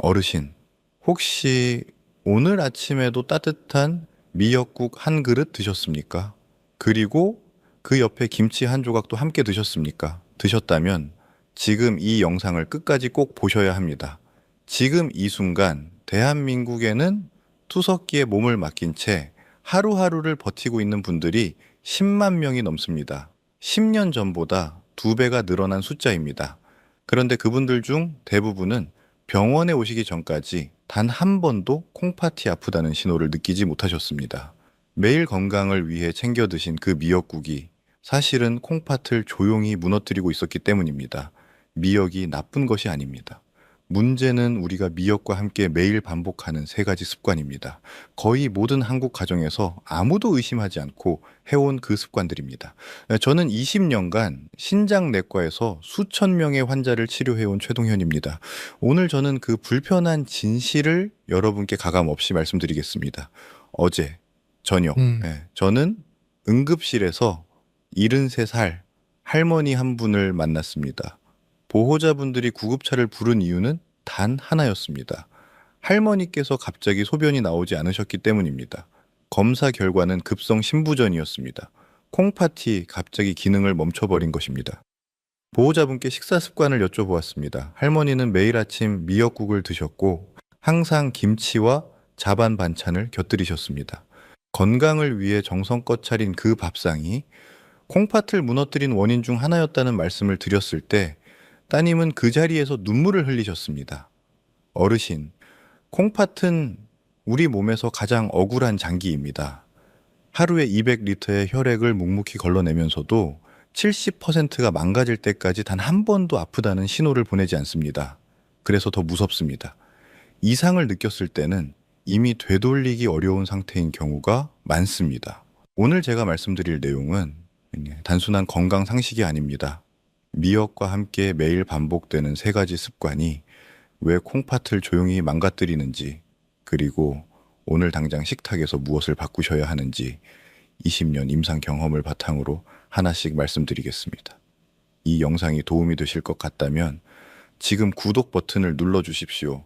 어르신, 혹시 오늘 아침에도 따뜻한 미역국 한 그릇 드셨습니까? 그리고 그 옆에 김치 한 조각도 함께 드셨습니까? 드셨다면 지금 이 영상을 끝까지 꼭 보셔야 합니다. 지금 이 순간 대한민국에는 투석기에 몸을 맡긴 채 하루하루를 버티고 있는 분들이 10만 명이 넘습니다. 10년 전보다 2배가 늘어난 숫자입니다. 그런데 그분들 중 대부분은 병원에 오시기 전까지 단 한 번도 콩팥이 아프다는 신호를 느끼지 못하셨습니다. 매일 건강을 위해 챙겨 드신 그 미역국이 사실은 콩팥을 조용히 무너뜨리고 있었기 때문입니다. 미역이 나쁜 것이 아닙니다. 문제는 우리가 미역과 함께 매일 반복하는 세 가지 습관입니다. 거의 모든 한국 가정에서 아무도 의심하지 않고 해온 그 습관들입니다. 저는 20년간 신장내과에서 수천 명의 환자를 치료해온 최동현입니다. 오늘 저는 그 불편한 진실을 여러분께 가감 없이 말씀드리겠습니다. 어제 저녁, 음, 저는 응급실에서 73살 할머니 한 분을 만났습니다. 보호자분들이 구급차를 부른 이유는 단 하나였습니다. 할머니께서 갑자기 소변이 나오지 않으셨기 때문입니다. 검사 결과는 급성 심부전이었습니다. 콩팥이 갑자기 기능을 멈춰버린 것입니다. 보호자분께 식사 습관을 여쭤보았습니다. 할머니는 매일 아침 미역국을 드셨고 항상 김치와 자반 반찬을 곁들이셨습니다. 건강을 위해 정성껏 차린 그 밥상이 콩팥을 무너뜨린 원인 중 하나였다는 말씀을 드렸을 때 따님은 그 자리에서 눈물을 흘리셨습니다. 어르신, 콩팥은 우리 몸에서 가장 억울한 장기입니다. 하루에 200리터의 혈액을 묵묵히 걸러내면서도 70%가 망가질 때까지 단 한 번도 아프다는 신호를 보내지 않습니다. 그래서 더 무섭습니다. 이상을 느꼈을 때는 이미 되돌리기 어려운 상태인 경우가 많습니다. 오늘 제가 말씀드릴 내용은 단순한 건강 상식이 아닙니다. 미역과 함께 매일 반복되는 세 가지 습관이 왜 콩팥을 조용히 망가뜨리는지, 그리고 오늘 당장 식탁에서 무엇을 바꾸셔야 하는지 20년 임상 경험을 바탕으로 하나씩 말씀드리겠습니다. 이 영상이 도움이 되실 것 같다면 지금 구독 버튼을 눌러 주십시오.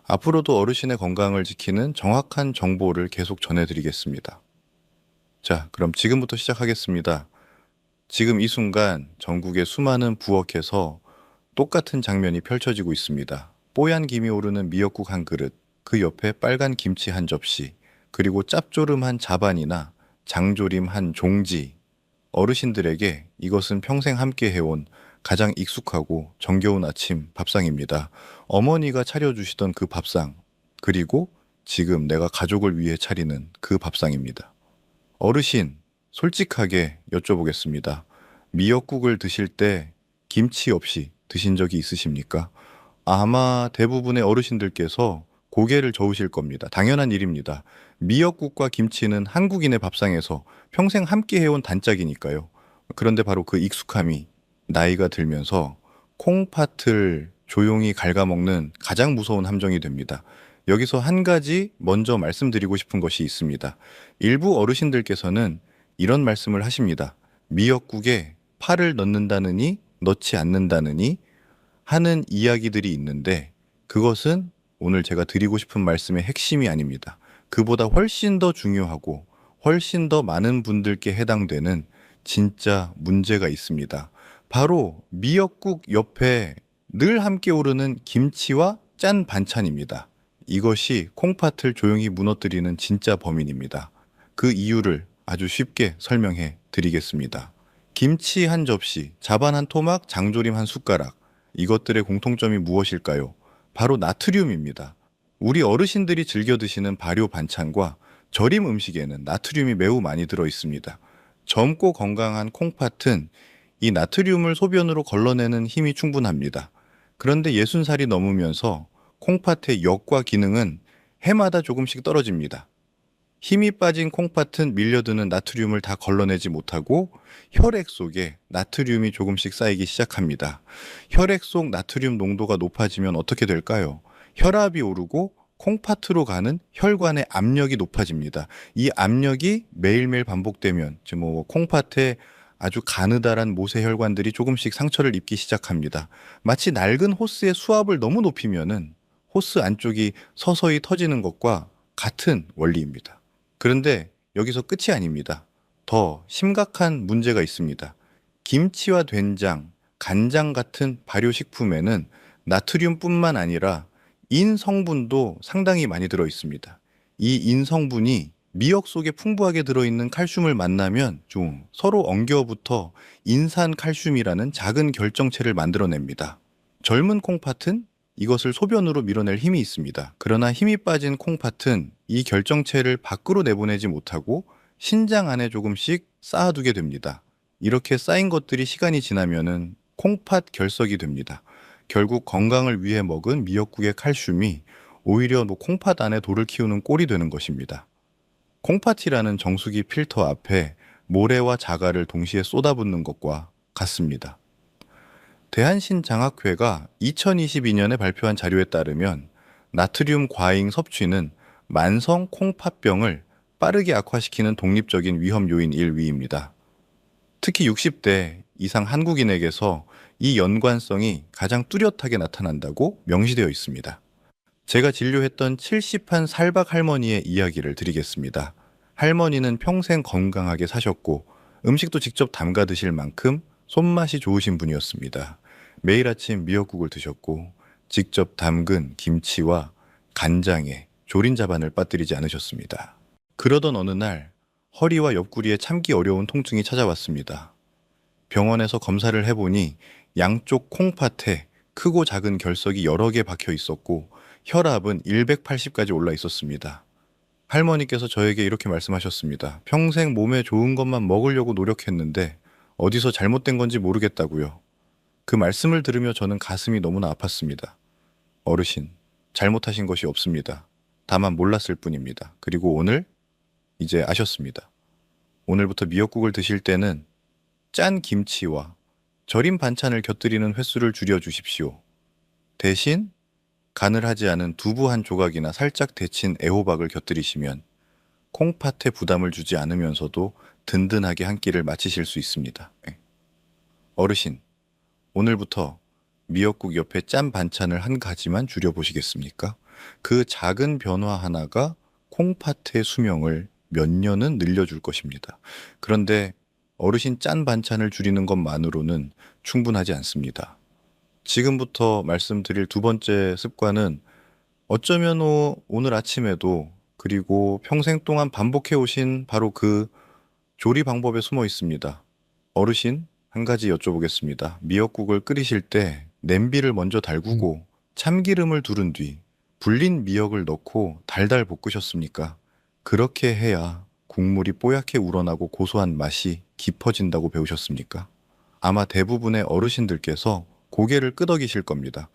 앞으로도 어르신의 건강을 지키는 정확한 정보를 계속 전해드리겠습니다. 자, 그럼 지금부터 시작하겠습니다. 지금 이 순간 전국의 수많은 부엌에서 똑같은 장면이 펼쳐지고 있습니다. 뽀얀 김이 오르는 미역국 한 그릇, 그 옆에 빨간 김치 한 접시, 그리고 짭조름한 자반이나 장조림 한 종지. 어르신들에게 이것은 평생 함께 해온 가장 익숙하고 정겨운 아침 밥상입니다. 어머니가 차려주시던 그 밥상, 그리고 지금 내가 가족을 위해 차리는 그 밥상입니다. 어르신, 솔직하게 여쭤보겠습니다. 미역국을 드실 때 김치 없이 드신 적이 있으십니까? 아마 대부분의 어르신들께서 고개를 저으실 겁니다. 당연한 일입니다. 미역국과 김치는 한국인의 밥상에서 평생 함께 해온 단짝이니까요. 그런데 바로 그 익숙함이 나이가 들면서 콩팥을 조용히 갉아먹는 가장 무서운 함정이 됩니다. 여기서 한 가지 먼저 말씀드리고 싶은 것이 있습니다. 일부 어르신들께서는 이런 말씀을 하십니다. 미역국에 파를 넣는다느니 넣지 않는다느니 하는 이야기들이 있는데 그것은 오늘 제가 드리고 싶은 말씀의 핵심이 아닙니다. 그보다 훨씬 더 중요하고 훨씬 더 많은 분들께 해당되는 진짜 문제가 있습니다. 바로 미역국 옆에 늘 함께 오르는 김치와 짠 반찬입니다. 이것이 콩팥을 조용히 무너뜨리는 진짜 범인입니다. 그 이유를 아주 쉽게 설명해 드리겠습니다. 김치 한 접시, 자반 한 토막, 장조림 한 숟가락. 이것들의 공통점이 무엇일까요? 바로 나트륨입니다. 우리 어르신들이 즐겨 드시는 발효 반찬과 절임 음식에는 나트륨이 매우 많이 들어 있습니다. 젊고 건강한 콩팥은 이 나트륨을 소변으로 걸러내는 힘이 충분합니다. 그런데 60살이 넘으면서 콩팥의 역과 기능은 해마다 조금씩 떨어집니다. 힘이 빠진 콩팥은 밀려드는 나트륨을 다 걸러내지 못하고 혈액 속에 나트륨이 조금씩 쌓이기 시작합니다. 혈액 속 나트륨 농도가 높아지면 어떻게 될까요? 혈압이 오르고 콩팥으로 가는 혈관의 압력이 높아집니다. 이 압력이 매일매일 반복되면 이제 뭐 콩팥에 아주 가느다란 모세 혈관들이 조금씩 상처를 입기 시작합니다. 마치 낡은 호스의 수압을 너무 높이면은 호스 안쪽이 서서히 터지는 것과 같은 원리입니다. 그런데 여기서 끝이 아닙니다. 더 심각한 문제가 있습니다. 김치와 된장, 간장 같은 발효식품에는 나트륨뿐만 아니라 인 성분도 상당히 많이 들어 있습니다. 이 인 성분이 미역 속에 풍부하게 들어있는 칼슘을 만나면 좀 서로 엉겨붙어 인산칼슘이라는 작은 결정체를 만들어냅니다. 젊은 콩팥은 이것을 소변으로 밀어낼 힘이 있습니다. 그러나 힘이 빠진 콩팥은 이 결정체를 밖으로 내보내지 못하고 신장 안에 조금씩 쌓아두게 됩니다. 이렇게 쌓인 것들이 시간이 지나면은 콩팥 결석이 됩니다. 결국 건강을 위해 먹은 미역국의 칼슘이 오히려 콩팥 안에 돌을 키우는 꼴이 되는 것입니다. 콩팥이라는 정수기 필터 앞에 모래와 자갈을 동시에 쏟아붓는 것과 같습니다. 대한신장학회가 2022년에 발표한 자료에 따르면 나트륨 과잉 섭취는 만성 콩팥병을 빠르게 악화시키는 독립적인 위험 요인 1위입니다. 특히 60대 이상 한국인에게서 이 연관성이 가장 뚜렷하게 나타난다고 명시되어 있습니다. 제가 진료했던 70한 살박 할머니의 이야기를 드리겠습니다. 할머니는 평생 건강하게 사셨고 음식도 직접 담가 드실 만큼 손맛이 좋으신 분이었습니다. 매일 아침 미역국을 드셨고 직접 담근 김치와 간장에 조린 자반을 빠뜨리지 않으셨습니다. 그러던 어느 날 허리와 옆구리에 참기 어려운 통증이 찾아왔습니다. 병원에서 검사를 해보니 양쪽 콩팥에 크고 작은 결석이 여러 개 박혀 있었고 혈압은 180까지 올라 있었습니다. 할머니께서 저에게 이렇게 말씀하셨습니다. 평생 몸에 좋은 것만 먹으려고 노력했는데 어디서 잘못된 건지 모르겠다고요. 그 말씀을 들으며 저는 가슴이 너무나 아팠습니다. 어르신, 잘못하신 것이 없습니다. 다만 몰랐을 뿐입니다. 그리고 오늘 이제 아셨습니다. 오늘부터 미역국을 드실 때는 짠 김치와 절인 반찬을 곁들이는 횟수를 줄여주십시오. 대신 간을 하지 않은 두부 한 조각이나 살짝 데친 애호박을 곁들이시면 콩팥에 부담을 주지 않으면서도 든든하게 한 끼를 마치실 수 있습니다. 어르신, 오늘부터 미역국 옆에 짠 반찬을 한 가지만 줄여보시겠습니까? 그 작은 변화 하나가 콩팥의 수명을 몇 년은 늘려줄 것입니다. 그런데 어르신 짠 반찬을 줄이는 것만으로는 충분하지 않습니다. 지금부터 말씀드릴 두 번째 습관은 어쩌면 오늘 아침에도 그리고 평생 동안 반복해 오신 바로 그 조리 방법에 숨어 있습니다. 어르신, 한 가지 여쭤보겠습니다. 미역국을 끓이실 때 냄비를 먼저 달구고 참기름을 두른 뒤 불린 미역을 넣고 달달 볶으셨습니까? 그렇게 해야 국물이 뽀얗게 우러나고 고소한 맛이 깊어진다고 배우셨습니까? 아마 대부분의 어르신들께서 고개를 끄덕이실 겁니다.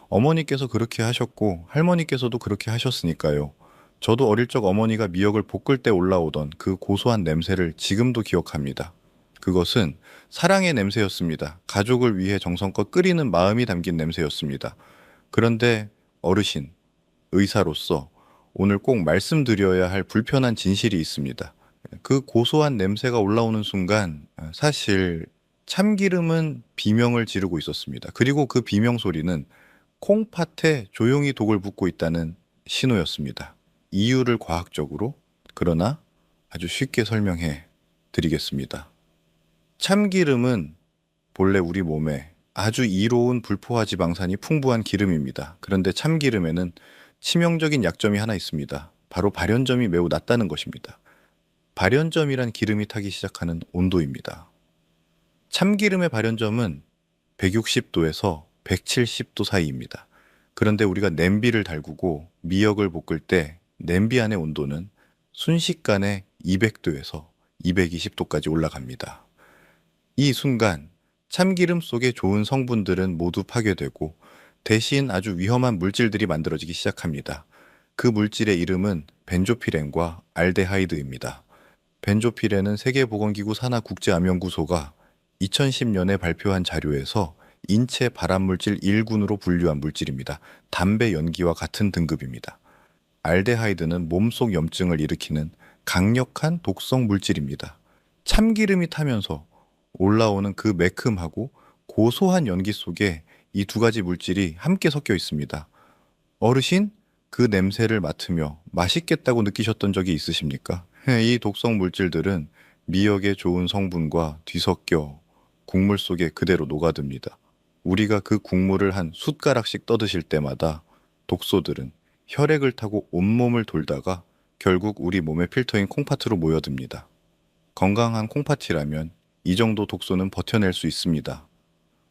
어머니께서 그렇게 하셨고 할머니께서도 그렇게 하셨으니까요. 저도 어릴 적 어머니가 미역을 볶을 때 올라오던 그 고소한 냄새를 지금도 기억합니다. 그것은 사랑의 냄새였습니다. 가족을 위해 정성껏 끓이는 마음이 담긴 냄새였습니다. 그런데 어르신, 의사로서 오늘 꼭 말씀드려야 할 불편한 진실이 있습니다. 그 고소한 냄새가 올라오는 순간 사실 참기름은 비명을 지르고 있었습니다. 그리고 그 비명 소리는 콩팥에 조용히 독을 붓고 있다는 신호였습니다. 이유를 과학적으로 그러나 아주 쉽게 설명해 드리겠습니다. 참기름은 본래 우리 몸에 아주 이로운 불포화 지방산이 풍부한 기름입니다. 그런데 참기름에는 치명적인 약점이 하나 있습니다. 바로 발연점이 매우 낮다는 것입니다. 발연점이란 기름이 타기 시작하는 온도입니다. 참기름의 발연점은 160도에서 170도 사이입니다. 그런데 우리가 냄비를 달구고 미역을 볶을 때 냄비 안의 온도는 순식간에 200도에서 220도까지 올라갑니다. 이 순간 참기름 속의 좋은 성분들은 모두 파괴되고 대신 아주 위험한 물질들이 만들어지기 시작합니다. 그 물질의 이름은 벤조피렌과 알데하이드입니다. 벤조피렌은 세계보건기구 산하국제암연구소가 2010년에 발표한 자료에서 인체 발암물질 1군으로 분류한 물질입니다. 담배 연기와 같은 등급입니다. 알데하이드는 몸속 염증을 일으키는 강력한 독성 물질입니다. 참기름이 타면서 올라오는 그 매큼하고 고소한 연기 속에 이 두 가지 물질이 함께 섞여 있습니다. 어르신, 그 냄새를 맡으며 맛있겠다고 느끼셨던 적이 있으십니까? 이 독성 물질들은 미역의 좋은 성분과 뒤섞여 국물 속에 그대로 녹아듭니다. 우리가 그 국물을 한 숟가락씩 떠드실 때마다 독소들은 혈액을 타고 온몸을 돌다가 결국 우리 몸의 필터인 콩팥으로 모여듭니다. 건강한 콩팥이라면 이 정도 독소는 버텨낼 수 있습니다.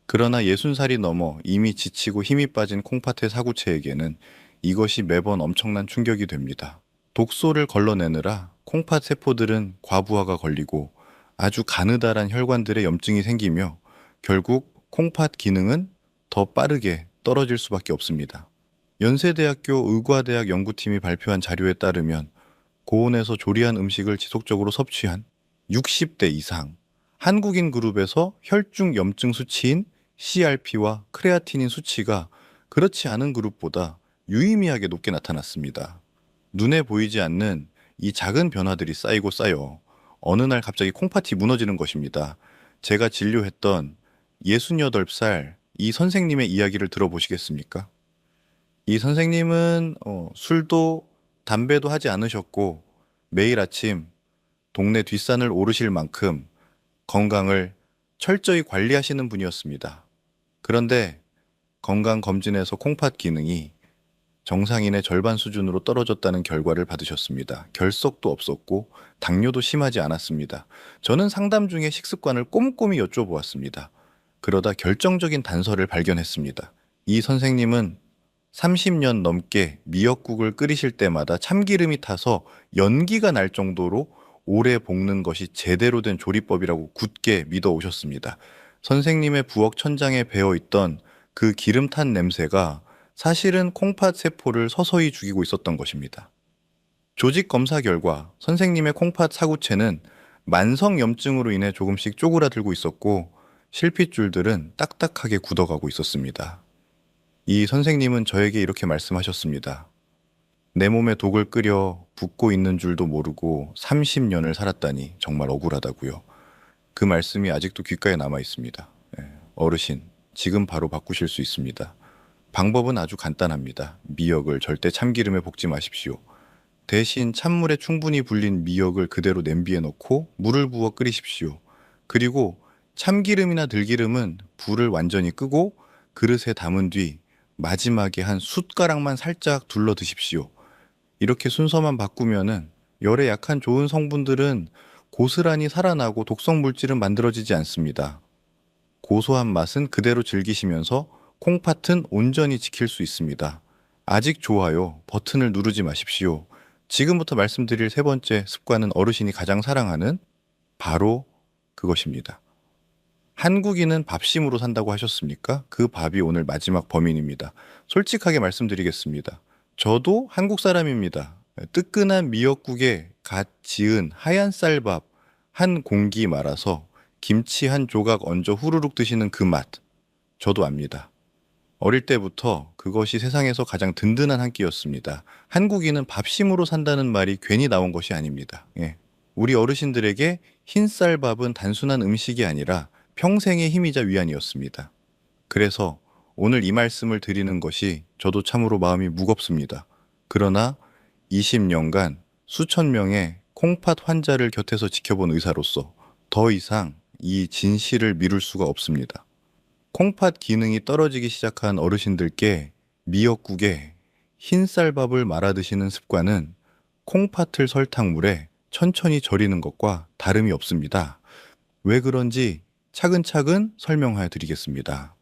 그러나 60살이 넘어 이미 지치고 힘이 빠진 콩팥의 사구체에게는 이것이 매번 엄청난 충격이 됩니다. 독소를 걸러내느라 콩팥 세포들은 과부하가 걸리고 아주 가느다란 혈관들의 염증이 생기며 결국 콩팥 기능은 더 빠르게 떨어질 수밖에 없습니다. 연세대학교 의과대학 연구팀이 발표한 자료에 따르면 고온에서 조리한 음식을 지속적으로 섭취한 60대 이상 한국인 그룹에서 혈중 염증 수치인 CRP와 크레아티닌 수치가 그렇지 않은 그룹보다 유의미하게 높게 나타났습니다. 눈에 보이지 않는 이 작은 변화들이 쌓이고 쌓여 어느 날 갑자기 콩팥이 무너지는 것입니다. 제가 진료했던 68살 이 선생님의 이야기를 들어보시겠습니까? 이 선생님은 술도 담배도 하지 않으셨고 매일 아침 동네 뒷산을 오르실 만큼 건강을 철저히 관리하시는 분이었습니다. 그런데 건강검진에서 콩팥 기능이 정상인의 절반 수준으로 떨어졌다는 결과를 받으셨습니다. 결석도 없었고 당뇨도 심하지 않았습니다. 저는 상담 중에 식습관을 꼼꼼히 여쭤보았습니다. 그러다 결정적인 단서를 발견했습니다. 이 선생님은 30년 넘게 미역국을 끓이실 때마다 참기름이 타서 연기가 날 정도로 오래 볶는 것이 제대로 된 조리법이라고 굳게 믿어 오셨습니다. 선생님의 부엌 천장에 배어 있던 그 기름 탄 냄새가 사실은 콩팥 세포를 서서히 죽이고 있었던 것입니다. 조직 검사 결과 선생님의 콩팥 사구체는 만성 염증으로 인해 조금씩 쪼그라들고 있었고 실핏줄들은 딱딱하게 굳어가고 있었습니다. 이 선생님은 저에게 이렇게 말씀하셨습니다. 내 몸에 독을 끓여 붓고 있는 줄도 모르고 30년을 살았다니 정말 억울하다고요. 그 말씀이 아직도 귓가에 남아 있습니다. 어르신, 지금 바로 바꾸실 수 있습니다. 방법은 아주 간단합니다. 미역을 절대 참기름에 볶지 마십시오. 대신 찬물에 충분히 불린 미역을 그대로 냄비에 넣고 물을 부어 끓이십시오. 그리고 참기름이나 들기름은 불을 완전히 끄고 그릇에 담은 뒤 마지막에 한 숟가락만 살짝 둘러 드십시오. 이렇게 순서만 바꾸면은 열에 약한 좋은 성분들은 고스란히 살아나고 독성 물질은 만들어지지 않습니다. 고소한 맛은 그대로 즐기시면서 콩팥은 온전히 지킬 수 있습니다. 아직 좋아요. 버튼을 누르지 마십시오. 지금부터 말씀드릴 세 번째 습관은 어르신이 가장 사랑하는 바로 그것입니다. 한국인은 밥심으로 산다고 하셨습니까? 그 밥이 오늘 마지막 범인입니다. 솔직하게 말씀드리겠습니다. 저도 한국 사람입니다. 뜨끈한 미역국에 갓 지은 하얀 쌀밥 한 공기 말아서 김치 한 조각 얹어 후루룩 드시는 그 맛. 저도 압니다. 어릴 때부터 그것이 세상에서 가장 든든한 한 끼였습니다. 한국인은 밥심으로 산다는 말이 괜히 나온 것이 아닙니다. 예. 우리 어르신들에게 흰쌀밥은 단순한 음식이 아니라 평생의 힘이자 위안이었습니다. 그래서 오늘 이 말씀을 드리는 것이 저도 참으로 마음이 무겁습니다. 그러나 20년간 수천 명의 콩팥 환자를 곁에서 지켜본 의사로서 더 이상 이 진실을 미룰 수가 없습니다. 콩팥 기능이 떨어지기 시작한 어르신들께 미역국에 흰쌀밥을 말아 드시는 습관은 콩팥을 설탕물에 천천히 절이는 것과 다름이 없습니다. 왜 그런지 차근차근 설명해 드리겠습니다.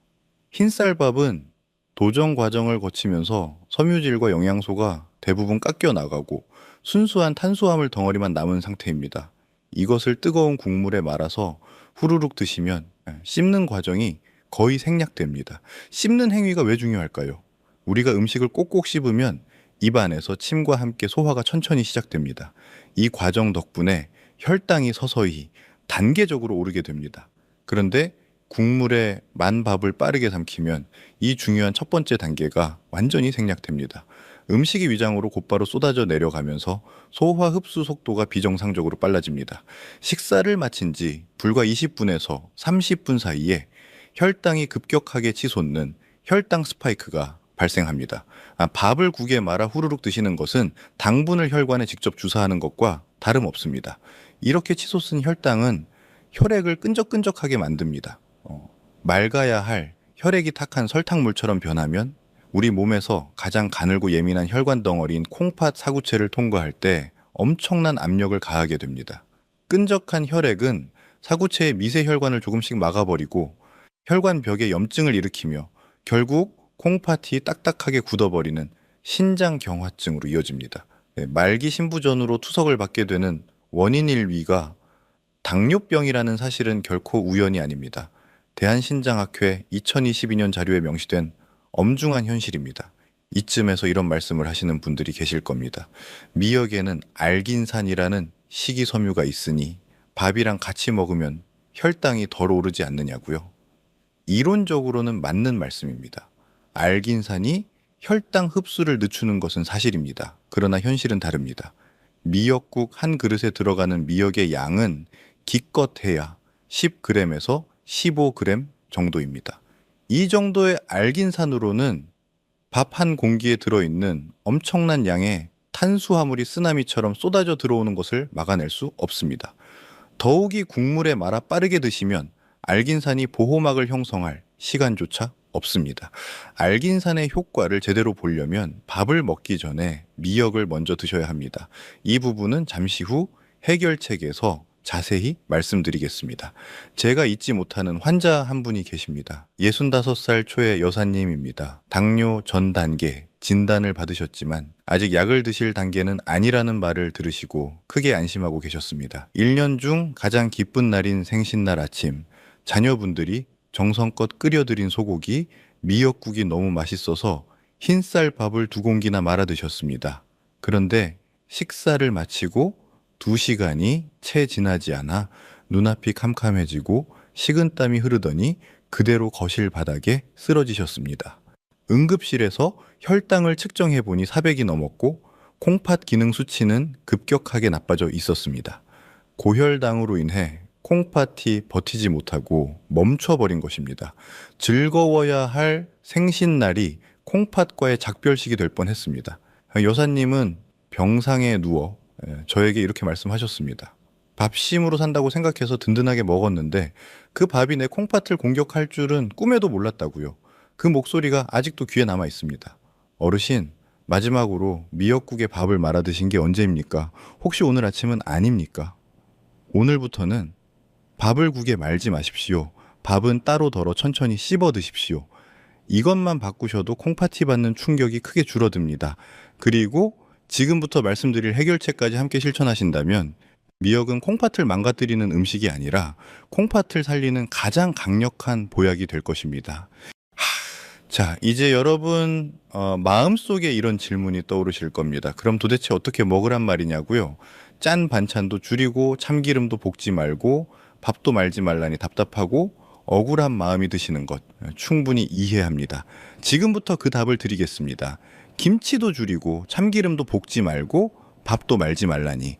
흰쌀밥은 도정 과정을 거치면서 섬유질과 영양소가 대부분 깎여 나가고 순수한 탄수화물 덩어리만 남은 상태입니다. 이것을 뜨거운 국물에 말아서 후루룩 드시면 씹는 과정이 거의 생략됩니다. 씹는 행위가 왜 중요할까요? 우리가 음식을 꼭꼭 씹으면 입안에서 침과 함께 소화가 천천히 시작됩니다. 이 과정 덕분에 혈당이 서서히 단계적으로 오르게 됩니다. 그런데 국물에 만 밥을 빠르게 삼키면 이 중요한 첫 번째 단계가 완전히 생략됩니다. 음식이 위장으로 곧바로 쏟아져 내려가면서 소화 흡수 속도가 비정상적으로 빨라집니다. 식사를 마친 지 불과 20분에서 30분 사이에 혈당이 급격하게 치솟는 혈당 스파이크가 발생합니다. 밥을 국에 말아 후루룩 드시는 것은 당분을 혈관에 직접 주사하는 것과 다름없습니다. 이렇게 치솟은 혈당은 혈액을 끈적끈적하게 만듭니다. 맑아야 할 혈액이 탁한 설탕물처럼 변하면 우리 몸에서 가장 가늘고 예민한 혈관 덩어리인 콩팥 사구체를 통과할 때 엄청난 압력을 가하게 됩니다. 끈적한 혈액은 사구체의 미세 혈관을 조금씩 막아버리고 혈관 벽에 염증을 일으키며 결국 콩팥이 딱딱하게 굳어버리는 신장경화증으로 이어집니다. 말기 신부전으로 투석을 받게 되는 원인일 위가 당뇨병이라는 사실은 결코 우연이 아닙니다. 대한신장학회 2022년 자료에 명시된 엄중한 현실입니다. 이쯤에서 이런 말씀을 하시는 분들이 계실 겁니다. 미역에는 알긴산이라는 식이섬유가 있으니 밥이랑 같이 먹으면 혈당이 덜 오르지 않느냐고요? 이론적으로는 맞는 말씀입니다. 알긴산이 혈당 흡수를 늦추는 것은 사실입니다. 그러나 현실은 다릅니다. 미역국 한 그릇에 들어가는 미역의 양은 기껏해야 10g에서 15g 정도입니다. 이 정도의 알긴산으로는 밥 한 공기에 들어있는 엄청난 양의 탄수화물이 쓰나미처럼 쏟아져 들어오는 것을 막아낼 수 없습니다. 더욱이 국물에 말아 빠르게 드시면 알긴산이 보호막을 형성할 시간조차 없습니다. 알긴산의 효과를 제대로 보려면 밥을 먹기 전에 미역을 먼저 드셔야 합니다. 이 부분은 잠시 후 해결책에서 자세히 말씀드리겠습니다. 제가 잊지 못하는 환자 한 분이 계십니다. 65살 초의 여사님입니다. 당뇨 전 단계 진단을 받으셨지만 아직 약을 드실 단계는 아니라는 말을 들으시고 크게 안심하고 계셨습니다. 1년 중 가장 기쁜 날인 생신날 아침, 자녀분들이 정성껏 끓여드린 소고기, 미역국이 너무 맛있어서 흰쌀밥을 2공기나 말아 드셨습니다. 그런데 식사를 마치고 2시간이 채 지나지 않아 눈앞이 캄캄해지고 식은땀이 흐르더니 그대로 거실 바닥에 쓰러지셨습니다. 응급실에서 혈당을 측정해 보니 400이 넘었고 콩팥 기능 수치는 급격하게 나빠져 있었습니다. 고혈당으로 인해 콩팥이 버티지 못하고 멈춰버린 것입니다. 즐거워야 할 생신날이 콩팥과의 작별식이 될 뻔했습니다. 여사님은 병상에 누워 저에게 이렇게 말씀하셨습니다. 밥심으로 산다고 생각해서 든든하게 먹었는데 그 밥이 내 콩팥을 공격할 줄은 꿈에도 몰랐다고요. 그 목소리가 아직도 귀에 남아 있습니다. 어르신, 마지막으로 미역국에 밥을 말아 드신 게 언제입니까? 혹시 오늘 아침은 아닙니까? 오늘부터는 밥을 국에 말지 마십시오. 밥은 따로 덜어 천천히 씹어 드십시오. 이것만 바꾸셔도 콩팥이 받는 충격이 크게 줄어듭니다. 그리고 지금부터 말씀드릴 해결책까지 함께 실천하신다면 미역은 콩팥을 망가뜨리는 음식이 아니라 콩팥을 살리는 가장 강력한 보약이 될 것입니다. 자, 이제 여러분 마음속에 이런 질문이 떠오르실 겁니다. 그럼 도대체 어떻게 먹으란 말이냐고요? 짠 반찬도 줄이고 참기름도 볶지 말고 밥도 말지 말라니 답답하고 억울한 마음이 드시는 것 충분히 이해합니다. 지금부터 그 답을 드리겠습니다. 김치도 줄이고 참기름도 볶지 말고 밥도 말지 말라니.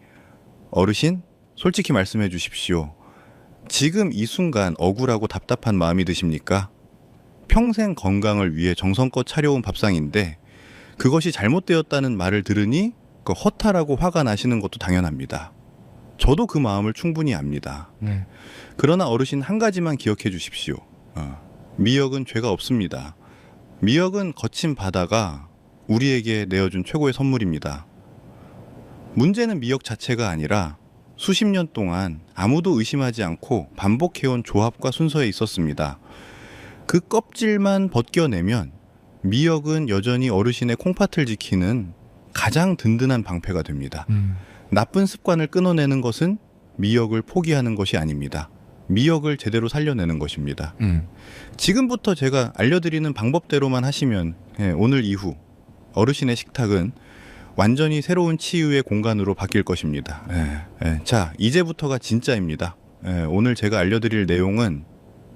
어르신, 솔직히 말씀해 주십시오. 지금 이 순간 억울하고 답답한 마음이 드십니까? 평생 건강을 위해 정성껏 차려온 밥상인데 그것이 잘못되었다는 말을 들으니 허탈하고 화가 나시는 것도 당연합니다. 저도 그 마음을 충분히 압니다. 그러나 어르신 한 가지만 기억해 주십시오. 미역은 죄가 없습니다. 미역은 거친 바다가 우리에게 내어준 최고의 선물입니다. 문제는 미역 자체가 아니라 수십 년 동안 아무도 의심하지 않고 반복해온 조합과 순서에 있었습니다. 그 껍질만 벗겨내면 미역은 여전히 어르신의 콩팥을 지키는 가장 든든한 방패가 됩니다. 나쁜 습관을 끊어내는 것은 미역을 포기하는 것이 아닙니다. 미역을 제대로 살려내는 것입니다. 지금부터 제가 알려드리는 방법대로만 하시면 오늘 이후 어르신의 식탁은 완전히 새로운 치유의 공간으로 바뀔 것입니다. 자, 이제부터가 진짜입니다. 오늘 제가 알려드릴 내용은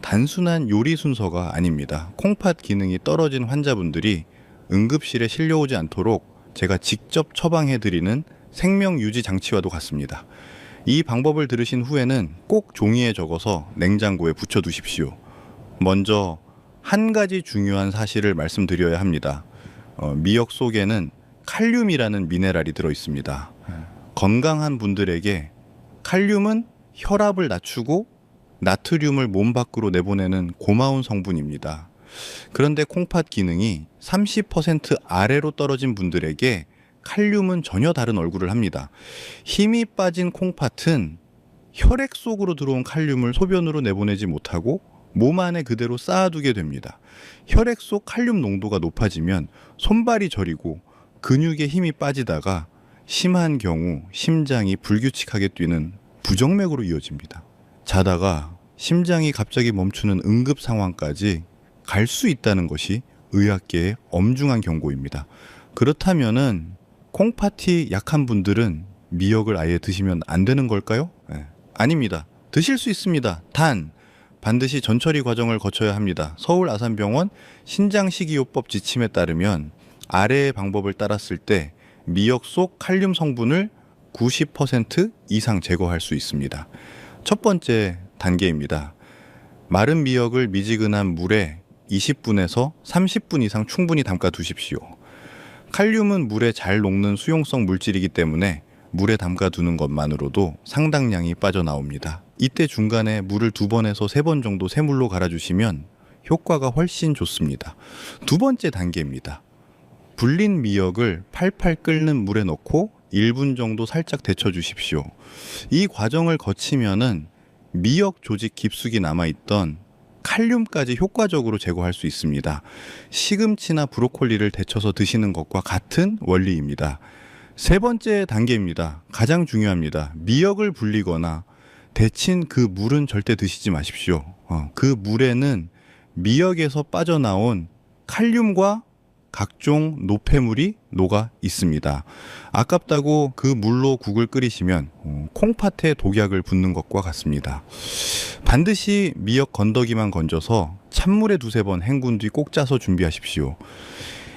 단순한 요리 순서가 아닙니다. 콩팥 기능이 떨어진 환자분들이 응급실에 실려오지 않도록 제가 직접 처방해드리는 생명유지 장치와도 같습니다. 이 방법을 들으신 후에는 꼭 종이에 적어서 냉장고에 붙여두십시오. 먼저 한 가지 중요한 사실을 말씀드려야 합니다. 미역 속에는 칼륨이라는 미네랄이 들어 있습니다. 건강한 분들에게 칼륨은 혈압을 낮추고 나트륨을 몸 밖으로 내보내는 고마운 성분입니다. 그런데 콩팥 기능이 30% 아래로 떨어진 분들에게 칼륨은 전혀 다른 얼굴을 합니다. 힘이 빠진 콩팥은 혈액 속으로 들어온 칼륨을 소변으로 내보내지 못하고 몸 안에 그대로 쌓아두게 됩니다. 혈액 속 칼륨 농도가 높아지면 손발이 저리고 근육에 힘이 빠지다가 심한 경우 심장이 불규칙하게 뛰는 부정맥으로 이어집니다. 자다가 심장이 갑자기 멈추는 응급 상황까지 갈 수 있다는 것이 의학계의 엄중한 경고입니다. 그렇다면은 콩팥이 약한 분들은 미역을 아예 드시면 안 되는 걸까요? 아닙니다. 드실 수 있습니다. 단 반드시 전처리 과정을 거쳐야 합니다. 서울 아산병원 신장식이요법 지침에 따르면 아래의 방법을 따랐을 때 미역 속 칼륨 성분을 90% 이상 제거할 수 있습니다. 첫 번째 단계입니다. 마른 미역을 미지근한 물에 20분에서 30분 이상 충분히 담가 두십시오. 칼륨은 물에 잘 녹는 수용성 물질이기 때문에 물에 담가 두는 것만으로도 상당량이 빠져나옵니다. 이때 중간에 물을 2번에서 3번 정도 새물로 갈아주시면 효과가 훨씬 좋습니다. 두 번째 단계입니다. 불린 미역을 팔팔 끓는 물에 넣고 1분 정도 살짝 데쳐 주십시오. 이 과정을 거치면은 미역 조직 깊숙이 남아있던 칼륨까지 효과적으로 제거할 수 있습니다. 시금치나 브로콜리를 데쳐서 드시는 것과 같은 원리입니다. 세 번째 단계입니다. 가장 중요합니다. 미역을 불리거나 데친 그 물은 절대 드시지 마십시오. 그 물에는 미역에서 빠져나온 칼륨과 각종 노폐물이 녹아 있습니다. 아깝다고 그 물로 국을 끓이시면 콩팥에 독약을 붓는 것과 같습니다. 반드시 미역 건더기만 건져서 찬물에 2-3번 헹군 뒤 꼭 짜서 준비하십시오.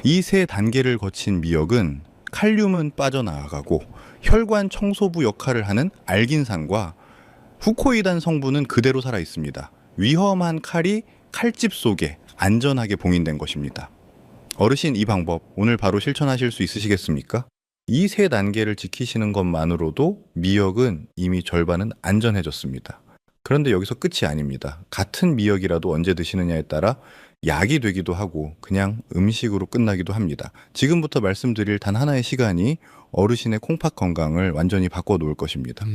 이 세 단계를 거친 미역은 칼륨은 빠져나가고 혈관 청소부 역할을 하는 알긴산과 후코이단 성분은 그대로 살아 있습니다. 위험한 칼이 칼집 속에 안전하게 봉인된 것입니다. 어르신, 이 방법 오늘 바로 실천하실 수 있으시겠습니까? 이 세 단계를 지키시는 것만으로도 미역은 이미 절반은 안전해졌습니다. 그런데 여기서 끝이 아닙니다. 같은 미역이라도 언제 드시느냐에 따라 약이 되기도 하고 그냥 음식으로 끝나기도 합니다. 지금부터 말씀드릴 단 하나의 시간이 어르신의 콩팥 건강을 완전히 바꿔놓을 것입니다.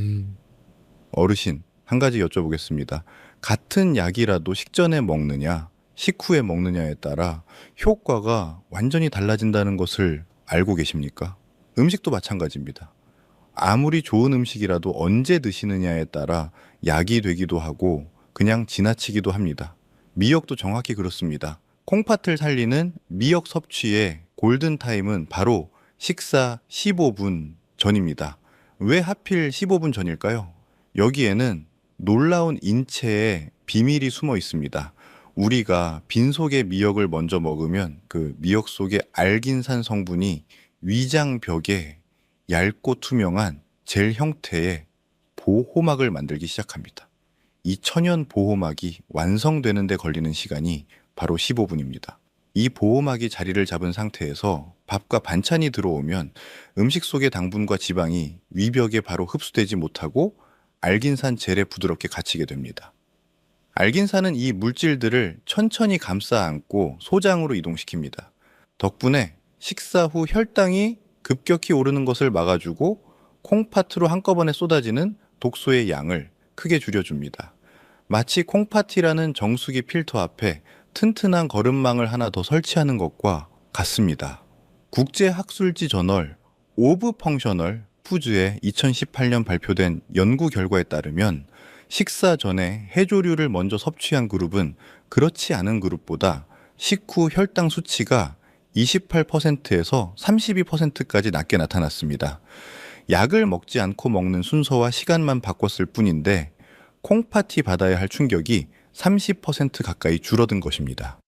어르신, 한 가지 여쭤보겠습니다. 같은 약이라도 식전에 먹느냐 식후에 먹느냐에 따라 효과가 완전히 달라진다는 것을 알고 계십니까? 음식도 마찬가지입니다. 아무리 좋은 음식이라도 언제 드시느냐에 따라 약이 되기도 하고 그냥 지나치기도 합니다. 미역도 정확히 그렇습니다. 콩팥을 살리는 미역 섭취의 골든타임은 바로 식사 15분 전입니다. 왜 하필 15분 전일까요? 여기에는 놀라운 인체의 비밀이 숨어 있습니다. 우리가 빈속에 미역을 먼저 먹으면 그 미역 속의 알긴산 성분이 위장벽에 얇고 투명한 젤 형태의 보호막을 만들기 시작합니다. 이 천연 보호막이 완성되는 데 걸리는 시간이 바로 15분입니다. 이 보호막이 자리를 잡은 상태에서 밥과 반찬이 들어오면 음식 속의 당분과 지방이 위벽에 바로 흡수되지 못하고 알긴산 젤에 부드럽게 갇히게 됩니다. 알긴산은 이 물질들을 천천히 감싸 안고 소장으로 이동시킵니다. 덕분에 식사 후 혈당이 급격히 오르는 것을 막아주고 콩팥으로 한꺼번에 쏟아지는 독소의 양을 크게 줄여줍니다. 마치 콩팥이라는 정수기 필터 앞에 튼튼한 거름망을 하나 더 설치하는 것과 같습니다. 국제학술지 저널 오브 펑셔널 푸즈의 2018년 발표된 연구 결과에 따르면 식사 전에 해조류를 먼저 섭취한 그룹은 그렇지 않은 그룹보다 식후 혈당 수치가 28%에서 32%까지 낮게 나타났습니다. 약을 먹지 않고 먹는 순서와 시간만 바꿨을 뿐인데 콩팥이 받아야 할 충격이 30% 가까이 줄어든 것입니다.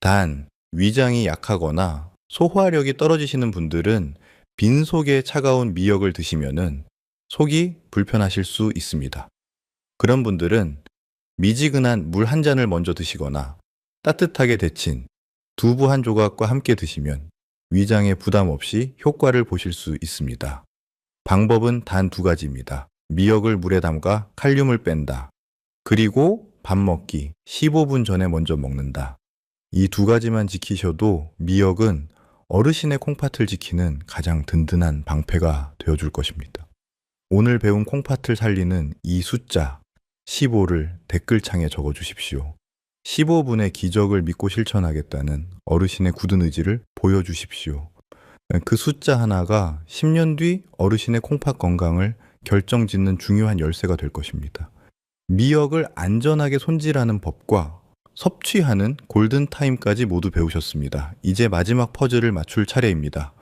단, 위장이 약하거나 소화력이 떨어지시는 분들은 빈속에 차가운 미역을 드시면은 속이 불편하실 수 있습니다. 그런 분들은 미지근한 물 한 잔을 먼저 드시거나 따뜻하게 데친 두부 한 조각과 함께 드시면 위장에 부담 없이 효과를 보실 수 있습니다. 방법은 단 두 가지입니다. 미역을 물에 담가 칼륨을 뺀다. 그리고 밥 먹기 15분 전에 먼저 먹는다. 이 두 가지만 지키셔도 미역은 어르신의 콩팥을 지키는 가장 든든한 방패가 되어줄 것입니다. 오늘 배운 콩팥을 살리는 이 숫자 15를 댓글창에 적어주십시오. 15분의 기적을 믿고 실천하겠다는 어르신의 굳은 의지를 보여주십시오. 그 숫자 하나가 10년 뒤 어르신의 콩팥 건강을 결정짓는 중요한 열쇠가 될 것입니다. 미역을 안전하게 손질하는 법과 섭취하는 골든타임까지 모두 배우셨습니다. 이제 마지막 퍼즐을 맞출 차례입니다.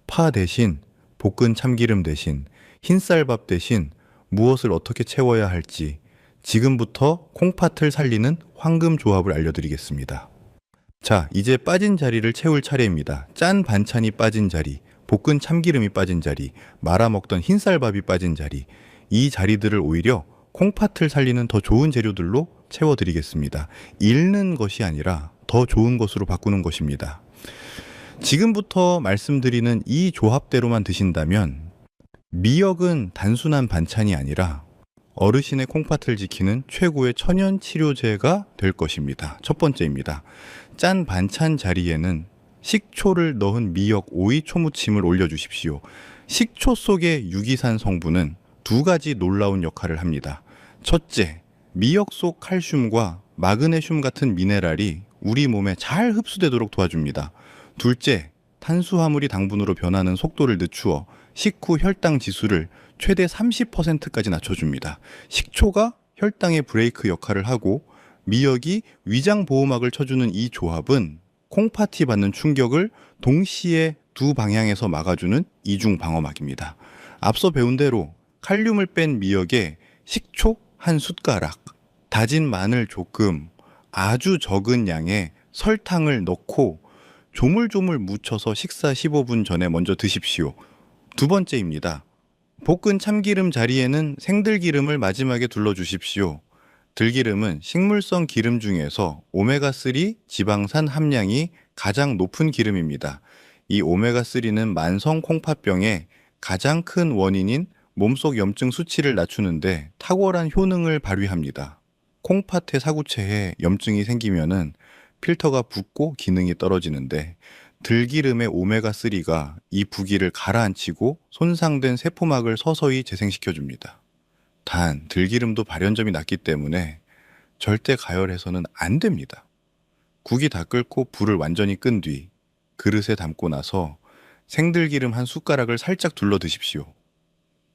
파 대신, 볶은 참기름 대신, 흰쌀밥 대신 무엇을 어떻게 채워야 할지 지금부터 콩팥을 살리는 황금 조합을 알려드리겠습니다. 자, 이제 빠진 자리를 채울 차례입니다. 짠 반찬이 빠진 자리, 볶은 참기름이 빠진 자리, 말아 먹던 흰쌀밥이 빠진 자리, 이 자리들을 오히려 콩팥을 살리는 더 좋은 재료들로 채워드리겠습니다. 잃는 것이 아니라 더 좋은 것으로 바꾸는 것입니다. 지금부터 말씀드리는 이 조합대로만 드신다면 미역은 단순한 반찬이 아니라 어르신의 콩팥을 지키는 최고의 천연 치료제가 될 것입니다. 첫 번째입니다. 짠 반찬 자리에는 식초를 넣은 미역 오이 초무침을 올려주십시오. 식초 속의 유기산 성분은 두 가지 놀라운 역할을 합니다. 첫째, 미역 속 칼슘과 마그네슘 같은 미네랄이 우리 몸에 잘 흡수되도록 도와줍니다. 둘째, 탄수화물이 당분으로 변하는 속도를 늦추어 식후 혈당 지수를 최대 30%까지 낮춰줍니다. 식초가 혈당의 브레이크 역할을 하고 미역이 위장 보호막을 쳐주는 이 조합은 콩팥이 받는 충격을 동시에 두 방향에서 막아주는 이중 방어막입니다. 앞서 배운 대로 칼륨을 뺀 미역에 식초 한 숟가락, 다진 마늘 조금, 아주 적은 양의 설탕을 넣고 조물조물 묻혀서 식사 15분 전에 먼저 드십시오. 두 번째입니다. 볶은 참기름 자리에는 생들기름을 마지막에 둘러주십시오. 들기름은 식물성 기름 중에서 오메가3 지방산 함량이 가장 높은 기름입니다. 이 오메가3는 만성 콩팥병의 가장 큰 원인인 몸속 염증 수치를 낮추는데 탁월한 효능을 발휘합니다. 콩팥의 사구체에 염증이 생기면은 필터가 붓고 기능이 떨어지는데 들기름의 오메가3가 이 부기를 가라앉히고 손상된 세포막을 서서히 재생시켜줍니다. 단, 들기름도 발연점이 낮기 때문에 절대 가열해서는 안 됩니다. 국이 다 끓고 불을 완전히 끈 뒤 그릇에 담고 나서 생들기름 한 숟가락을 살짝 둘러 드십시오.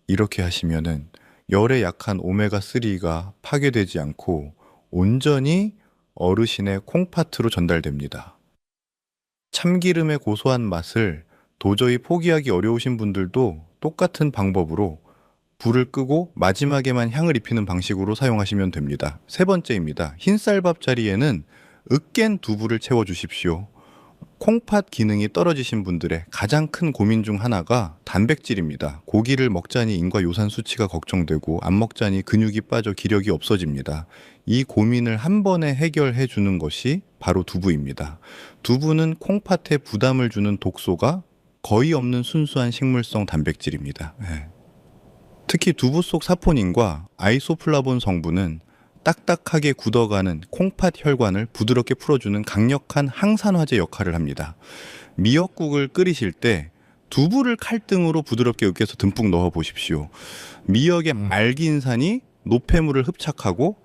이렇게 하시면은 열에 약한 오메가3가 파괴되지 않고 온전히 어르신의 콩팥으로 전달됩니다. 참기름의 고소한 맛을 도저히 포기하기 어려우신 분들도 똑같은 방법으로 불을 끄고 마지막에만 향을 입히는 방식으로 사용하시면 됩니다. 세 번째입니다. 흰쌀밥 자리에는 으깬 두부를 채워주십시오. 콩팥 기능이 떨어지신 분들의 가장 큰 고민 중 하나가 단백질입니다. 고기를 먹자니 인과 요산 수치가 걱정되고 안 먹자니 근육이 빠져 기력이 없어집니다. 이 고민을 한 번에 해결해 주는 것이 바로 두부입니다. 두부는 콩팥에 부담을 주는 독소가 거의 없는 순수한 식물성 단백질입니다. 특히 두부 속 사포닌과 아이소플라본 성분은 딱딱하게 굳어가는 콩팥 혈관을 부드럽게 풀어주는 강력한 항산화제 역할을 합니다. 미역국을 끓이실 때 두부를 칼등으로 부드럽게 으깨서 듬뿍 넣어 보십시오. 미역의 알긴산이 노폐물을 흡착하고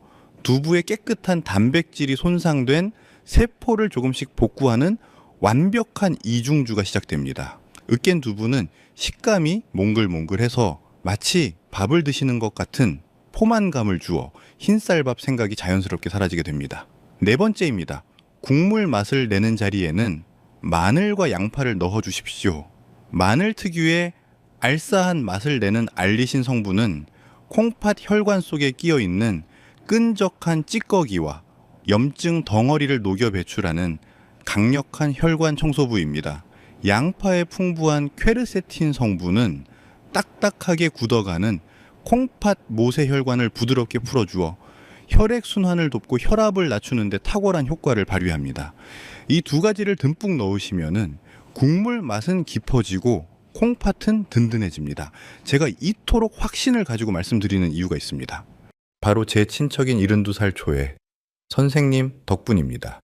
두부의 깨끗한 단백질이 손상된 세포를 조금씩 복구하는 완벽한 이중주가 시작됩니다. 으깬 두부는 식감이 몽글몽글해서 마치 밥을 드시는 것 같은 포만감을 주어 흰쌀밥 생각이 자연스럽게 사라지게 됩니다. 네 번째입니다. 국물 맛을 내는 자리에는 마늘과 양파를 넣어 주십시오. 마늘 특유의 알싸한 맛을 내는 알리신 성분은 콩팥 혈관 속에 끼어 있는 끈적한 찌꺼기와 염증 덩어리를 녹여 배출하는 강력한 혈관 청소부입니다. 양파의 풍부한 퀘르세틴 성분은 딱딱하게 굳어가는 콩팥 모세 혈관을 부드럽게 풀어주어 혈액순환을 돕고 혈압을 낮추는 데 탁월한 효과를 발휘합니다. 이 두 가지를 듬뿍 넣으시면은 국물 맛은 깊어지고 콩팥은 든든해집니다. 제가 이토록 확신을 가지고 말씀드리는 이유가 있습니다. 바로 제 친척인 72살 초에 선생님 덕분입니다.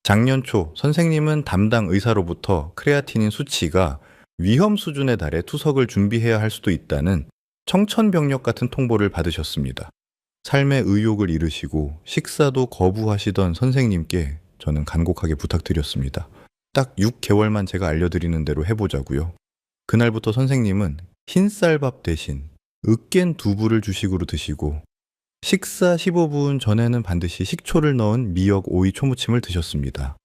작년 초 선생님은 담당 의사로부터 크레아티닌 수치가 위험 수준에 달해 투석을 준비해야 할 수도 있다는 청천벽력 같은 통보를 받으셨습니다. 삶의 의욕을 잃으시고 식사도 거부하시던 선생님께 저는 간곡하게 부탁드렸습니다. 딱 6개월만 제가 알려드리는 대로 해보자고요. 그날부터 선생님은 흰쌀밥 대신 으깬 두부를 주식으로 드시고 식사 15분 전에는 반드시 식초를 넣은 미역 오이 초무침을 드셨습니다.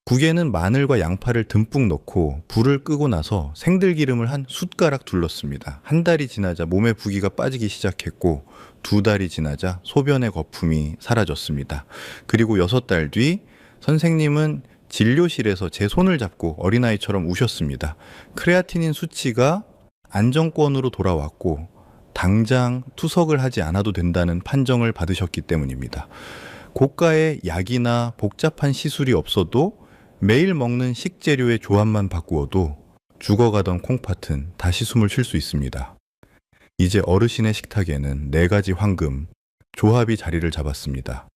국에는 마늘과 양파를 듬뿍 넣고 불을 끄고 나서 생들기름을 한 숟가락 둘렀습니다. 한 달이 지나자 몸의 부기가 빠지기 시작했고 2달이 지나자 소변의 거품이 사라졌습니다. 그리고 6달 뒤 선생님은 진료실에서 제 손을 잡고 어린아이처럼 우셨습니다. 크레아티닌 수치가 안정권으로 돌아왔고 당장 투석을 하지 않아도 된다는 판정을 받으셨기 때문입니다. 고가의 약이나 복잡한 시술이 없어도 매일 먹는 식재료의 조합만 바꾸어도 죽어가던 콩팥은 다시 숨을 쉴 수 있습니다. 이제 어르신의 식탁에는 4가지 황금, 조합이 자리를 잡았습니다.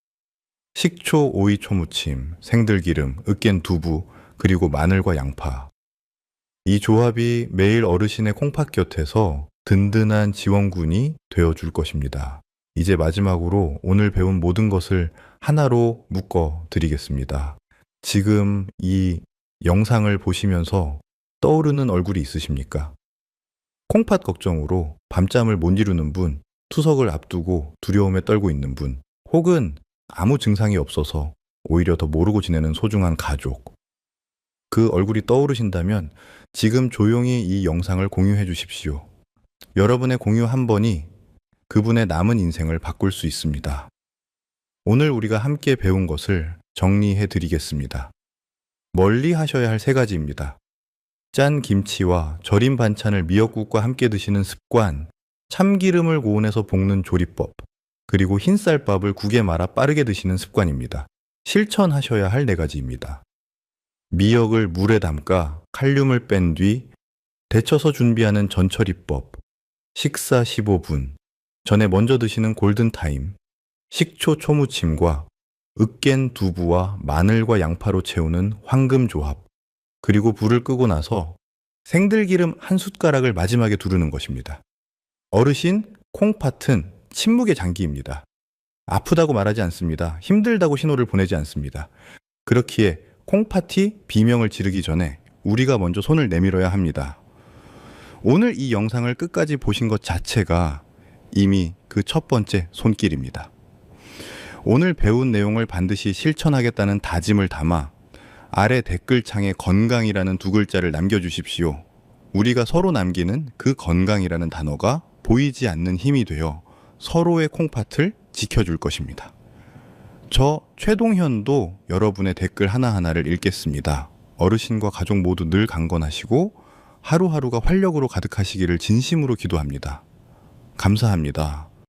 식초, 오이 초무침, 생들기름, 으깬 두부, 그리고 마늘과 양파. 이 조합이 매일 어르신의 콩팥 곁에서 든든한 지원군이 되어줄 것입니다. 이제 마지막으로 오늘 배운 모든 것을 하나로 묶어 드리겠습니다. 지금 이 영상을 보시면서 떠오르는 얼굴이 있으십니까? 콩팥 걱정으로 밤잠을 못 이루는 분, 투석을 앞두고 두려움에 떨고 있는 분, 혹은 아무 증상이 없어서 오히려 더 모르고 지내는 소중한 가족. 그 얼굴이 떠오르신다면 지금 조용히 이 영상을 공유해 주십시오. 여러분의 공유 한 번이 그분의 남은 인생을 바꿀 수 있습니다. 오늘 우리가 함께 배운 것을 정리해 드리겠습니다. 멀리 하셔야 할 3가지입니다. 짠 김치와 절인 반찬을 미역국과 함께 드시는 습관, 참기름을 고온에서 볶는 조리법, 그리고 흰쌀밥을 국에 말아 빠르게 드시는 습관입니다. 실천하셔야 할 4가지입니다. 미역을 물에 담가 칼륨을 뺀 뒤 데쳐서 준비하는 전처리법, 식사 15분, 전에 먼저 드시는 골든타임, 식초 초무침과 으깬 두부와 마늘과 양파로 채우는 황금조합, 그리고 불을 끄고 나서 생들기름 한 숟가락을 마지막에 두르는 것입니다. 어르신, 콩팥은 침묵의 장기입니다. 아프다고 말하지 않습니다. 힘들다고 신호를 보내지 않습니다. 그렇기에 콩팥이 비명을 지르기 전에 우리가 먼저 손을 내밀어야 합니다. 오늘 이 영상을 끝까지 보신 것 자체가 이미 그 첫 번째 손길입니다. 오늘 배운 내용을 반드시 실천하겠다는 다짐을 담아 아래 댓글창에 건강이라는 2글자를 남겨주십시오. 우리가 서로 남기는 그 건강이라는 단어가 보이지 않는 힘이 되어 서로의 콩팥을 지켜줄 것입니다. 저 최동현도 여러분의 댓글 하나하나를 읽겠습니다. 어르신과 가족 모두 늘 강건하시고 하루하루가 활력으로 가득하시기를 진심으로 기도합니다. 감사합니다.